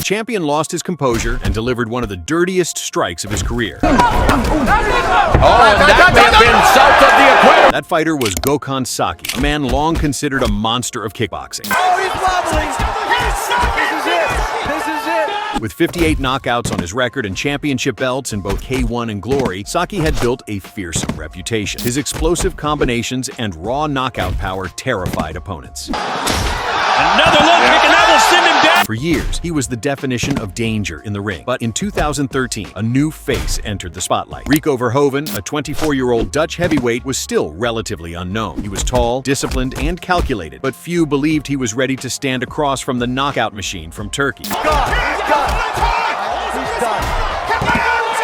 champion lost his composure and delivered one of the dirtiest strikes of his career. Oh, and that may have been south of the equator. That fighter was Gokhan Saki, a man long considered a monster of kickboxing. Oh, he's wobbling. This is it. With 58 knockouts on his record and championship belts in both K1 and Glory, Saki had built a fearsome reputation. His explosive combinations and raw knockout power terrified opponents. Another low kick, and that will send him down. For years, he was the definition of danger in the ring. But in 2013, a new face entered the spotlight. Rico Verhoeven, a 24-year-old Dutch heavyweight, was still relatively unknown. He was tall, disciplined, and calculated, but few believed he was ready to stand across from the knockout machine from Turkey. He's done.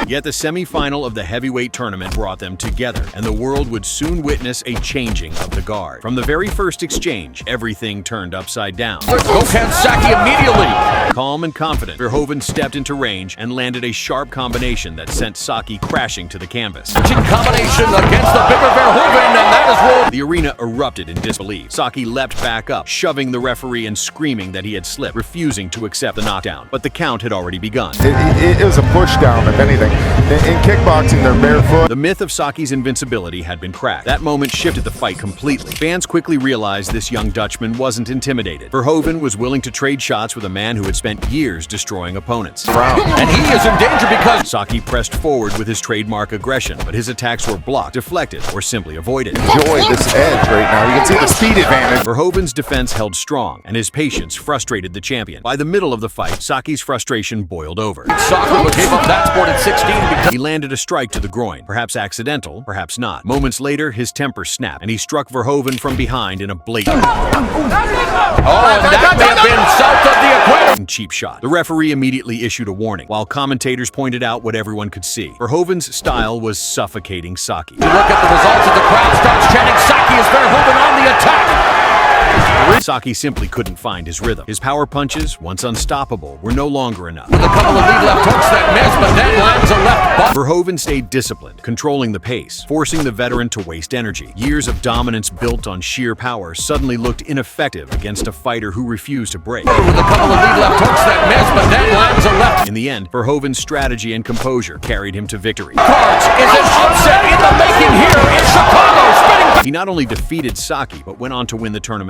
Yet the semi-final of the heavyweight tournament brought them together, and the world would soon witness a changing of the guard. From the very first exchange, everything turned upside down. Gokhan Saki immediately. Calm and confident, Verhoeven stepped into range and landed a sharp combination that sent Saki crashing to the canvas. Combination against the bigger Verhoeven, and that is rolled. The arena erupted in disbelief. Saki leapt back up, shoving the referee and screaming that he had slipped, refusing to accept the knockdown. But the count had already begun. It was a push down, if anything. In kickboxing, they're barefoot. The myth of Saki's invincibility had been cracked. That moment shifted the fight completely. Fans quickly realized this young Dutchman wasn't intimidated. Verhoeven was willing to trade shots with a man who had spent years destroying opponents. And he is in danger because Saki pressed forward with his trademark aggression, but his attacks were blocked, deflected, or simply avoided. Enjoy this edge right now. You can see the speed advantage. Verhoeven's defense held strong, and his patience frustrated the champion. By the middle of the fight, Saki's frustration boiled over. Saki gave up that sport at 16 because He landed a strike to the groin, perhaps accidental, perhaps not. Moments later, his temper snapped, and he struck Verhoeven from behind in a blatant and that may have been south of the equator. cheap shot. The referee immediately issued a warning, while commentators pointed out what everyone could see. Verhoeven's style was suffocating Saki. Look at the results as the crowd starts chanting, Saki is Verhoeven on the attack. Saki simply couldn't find his rhythm. His power punches, once unstoppable, were no longer enough. With a couple of lead left hooks that miss, but then lands a left bump. Verhoeven stayed disciplined, controlling the pace, forcing the veteran to waste energy. Years of dominance built on sheer power suddenly looked ineffective against a fighter who refused to break. With a couple of lead left hooks that miss, but then lands a left. In the end, Verhoeven's strategy and composure carried him to victory. Cards is an upset in the making here in Chicago. Spinning. He not only defeated Saki, but went on to win the tournament